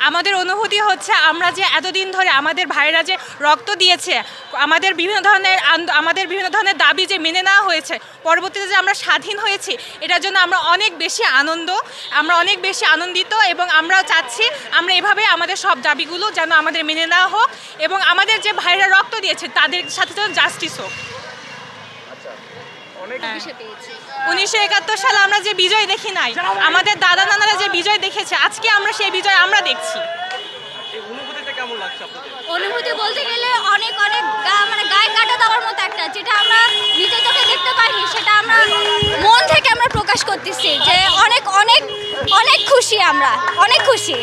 আমাদের অনুভূতি হচ্ছে আমরা যে এতদিন ধরে আমাদের ভাইয়েরা যে রক্ত দিয়েছে, আমাদের বিভিন্ন ধরনের দাবি যে মেনে নেওয়া হয়েছে, পরবর্তীতে যে আমরা স্বাধীন হয়েছি, এটার জন্য আমরা অনেক বেশি আনন্দিত এবং আমরাও চাচ্ছি আমরা এভাবে আমাদের সব দাবিগুলো যেন আমাদের মেনে নেওয়া হোক এবং আমাদের যে ভাইয়েরা রক্ত দিয়েছে তাদের সাথে যেন জাস্টিস হোক। 1971 সালে আমরা যে বিজয় দেখি নাই, আমাদের দাদা নানারা যে বিজয় দেখেছে, আজকে আমরা সেই বিজয় আমরা দেখছি। অনুভূতি বলতে গেলে অনেক মানে গায়ে কাটা দেওয়ার মতো একটা, যেটা আমরা নিজের চোখে দেখতে পাইনি, সেটা আমরা মন থেকে আমরা প্রকাশ করতেছি যে অনেক অনেক অনেক খুশি, আমরা অনেক খুশি।